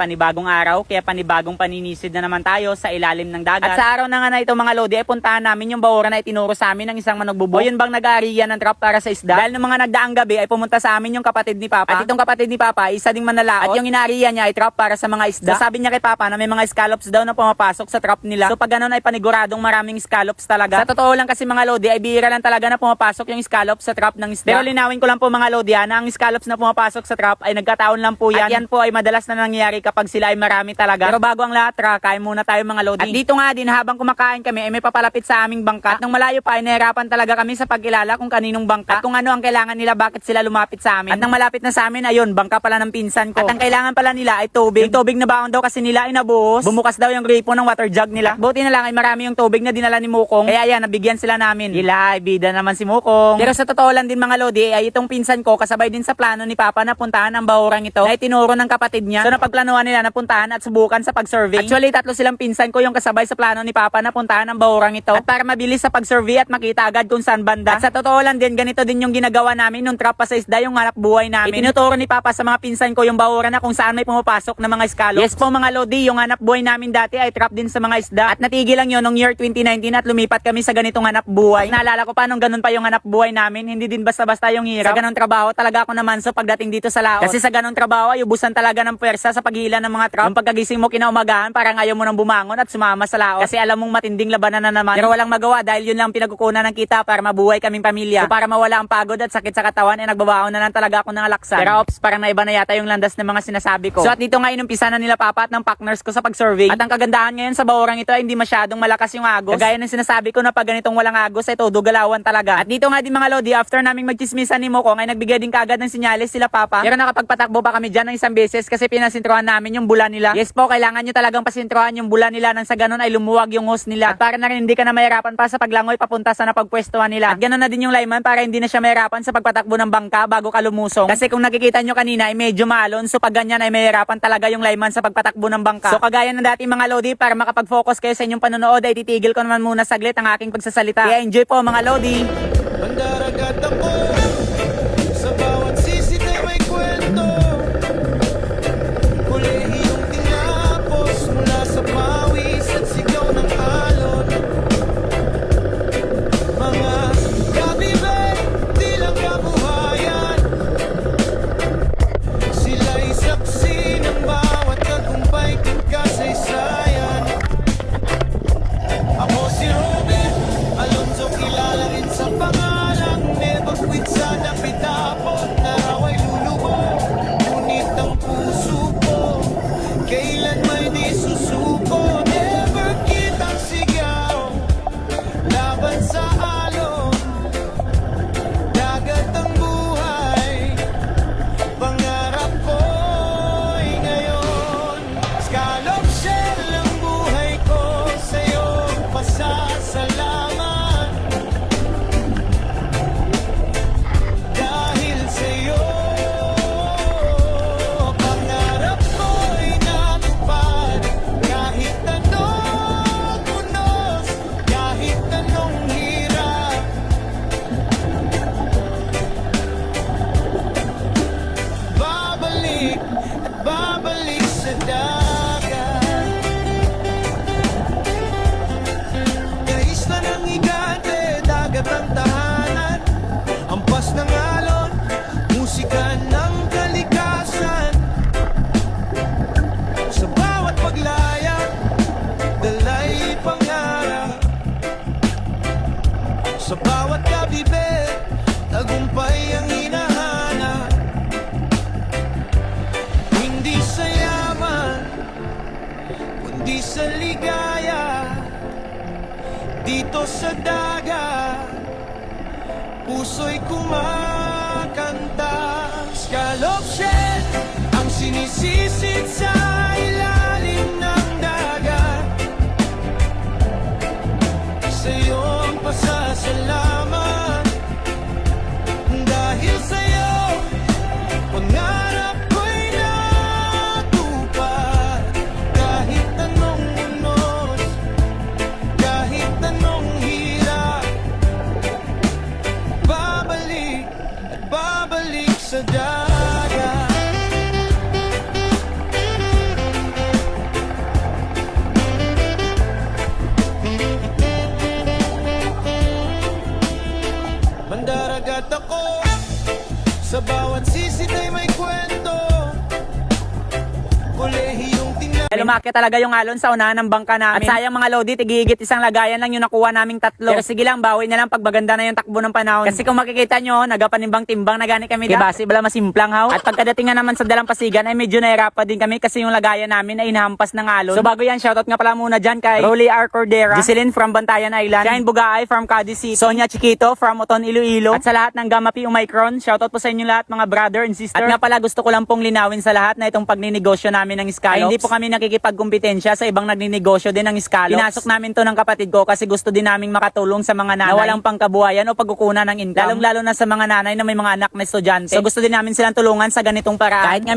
panibagong araw, kaya panibagong paninisid na naman tayo sa ilalim ng dagat. At sa araw na nga na ito mga lodi, ay puntahan namin yung bahuran na itinuro sa amin ng isang manugbubo. O yun bang nag-aariya ng trap para sa isda? Dahil ng mga nagdaang gabi ay pumunta sa amin yung kapatid ni Papa. At itong kapatid ni Papa, isa ding manalaot. At yung inaariya niya ay trap para sa mga isda. So sabi niya kay Papa na may mga scallops daw na pumapasok sa trap nila. So pag ganun ay paniguradong maraming scallops talaga. Sa totoo lang kasi mga lodi, ay bihira lang talaga na pumapasok yung scallops sa trap ng isda. Pero linawin ko lang po mga lodi na ang scallops na pumapasok sa trap ay nagkataon lang po yan. At yan po ay madalas na nangyayari kapag sila ay marami talaga. Pero bago ang lahat, kain muna tayo mga lodi. At dito nga din habang kumakain kami ay may papalapit sa aming bangka. At nung malayo pa ay nahirapan talaga kami sa pagkilala kung kaninong bangka. At kung ano ang kailangan nila, bakit sila lumapit sa amin. At nang malapit na sa amin, ayun, bangka pala ng pinsan ko. At ang kailangan pala nila ay tubig. Yung tubig na baon daw kasi nila ay nabuhos. Bumukas daw yung gripo ng water jug nila. Buti na lang ay marami yung tubig na dinala ni Mukong. Kaya yan, nabigyan sila namin. Ay bida naman si Mukong. Pero sa totoo lang din mga lodi, ay itong pinsan ko kasabay din sa plano ni Papa na puntahan ang bahurang ito ay tinuro ng kapatid niya. So napagplanuhan nila na puntahan at subukan sa pag-survey. Actually, tatlo silang pinsan ko yung kasabay sa plano ni Papa na puntahan ang bahurang ito. At para mabilis sa pag-survey at makita agad kung saan banda. At sa totoo lang din, ganito din yung ginagawa namin nung trap pa sa isda, yung hanap buhay namin. Itinuturo ni Papa sa mga pinsan ko yung bahura na kung saan may pumapasok na mga scallops. Yes po mga lodi, yung hanap buhay namin dati ay trap din sa mga isda. At natigil lang yun nung year 2019 at lumipat kami sa ganitong hanap buhay. At naalala ko pa nung ganun pa yung hanap buhay namin, hindi din basta-basta yung hirap. Sa ganung trabaho talaga ako naman so pagdating dito sa laot. Kasi sa ganung trabaho ay ubusan talaga ng puwersa sa paghila ng mga trap. Yung pagkagising mo kinaumagahan, parang ayaw mo nang bumangon at sumama sa laot. Kasi alam mong matinding labanan na naman. Pero walang magawa dahil yun lang pinagkukunan ng kita para mabuhay kaming pamilya. So para mawala ang pagod at sakit sa katawan ay nagbabaon na lang talaga ako ng alaksan. Pero ops, parang naiba na yata yung landas ng mga sinasabi ko. So at dito nga inumpisa na nila Papa at ng partners ko sa pag-survey. At ang kagandahan ngayon sa bahurang ito ay hindi masyadong malakas yung agos. Kagaya ng sinasabi ko na pag ganitong walang agos ay todo galawan talaga. At dito nga din mga lodi, after naming magchismisan ni Mukong ay nagbigay din kaagad ng sinyalis sila Papa. Pero nakapagpatakbo pa kami dyan ng isang beses kasi pinasintrohan namin yung bula nila. Yes po, kailangan nyo talagang pasintrohan yung bula nila nang sa ganun ay lumuwag yung hose nila. At para na rin hindi ka na mahirapan pa sa paglangoy papunta sa napagpwestuhan nila. At ganun na din yung layman para hindi na siya mahirapan sa pagpatakbo ng bangka bago ka lumusong. Kasi kung nakikita nyo kanina ay medyo maalon, so pag ganyan ay mahirapan talaga yung layman sa pagpatakbo ng bangka. So kagaya ng dati mga lodi, para makapag-focus kayo sa inyong panonood ay titigil ko naman muna saglit ang aking pagsasalita. Kaya enjoy po mga lodi. Mandaragat ako sa bawat sisit ay may kwento. Kolehiyong tinapos mula sa pawis at sigaw ng alon. Mga gabi ba'y di lang kabuhayan. Sila'y saksi ng bawat tagumpay kong kasaysayan. Ako si Robin Alonzo, kilala rin sa pangalang Never quit, sana pitapon na raw ay lulubog. Ngunit ang puso ko kailan may di susuko. Never kitang sigaw laban sa alon. Dagat ang buhay, pangarap ko'y ngayon. Scallop shell ang buhay ko, sa'yo pasasalamat. Dahil sa'yo, pangarap ko'y natupad. Kahit anong unos, kahit anong hirap. Babalik at babalik sa dagat. Kaisla ng higante, dagat ang tahanan. Ampas ng alon, musika ng kalikasan. Sa bawat paglayag, dalay pangarap. Sa bawat kabibig, tagumpay ang hinahanap. Hindi sa yaman, kundi sa ligaya. Dito sa dagat, puso'y kumakanta. Scallop shell ang sinisisid sa ilalim ng dagat. Sa'yo ang pasasalamat. Dahil sa'yo, pangarap ko'y natupad. Kahit anong unos, kahit anong hirap. Babalik at babalik sa dagat. Lumakit talaga yung alon sa unahan ng bangka namin. At sayang mga lodi, tigigit isang lagayan lang yung nakuha naming tatlo. Pero sige lang, bawi na lang pag maganda na yung takbo ng panahon. Kasi kung makikita nyo, nagapanimbang-timbang na gani kami. Base bala masimplang haw. At pagkadating nga naman sa Dalampasigan ay medyo nahirapan din kami kasi yung lagayan namin ay inahampas ng alon. So bago yan, shoutout nga pala muna dyan kay Rolly R. Cordera, Giseline from Bantayan Island, Shine Bugaay from Cadiz City, Sonia Chiquito from Oton Iloilo, at sa lahat ng Gamma Pi Omicron, shoutout po sa inyo lahat mga brother and sister. At nga pala gusto ko lang pong linawin sa lahat na itong pagninegosyo namin ng scallops. Ay, hindi po kami nakikipagkumpetensya sa ibang nagninegosyo din ng scallops. Pinasok namin to ng kapatid ko kasi gusto din naming makatulong sa mga nanay na walang pangkabuhayan o pagkukunan ng income. Lalong lalo na sa mga nanay na may mga anak na estudyante. So gusto din namin silang tulungan sa ganitong paraan. Kahit nga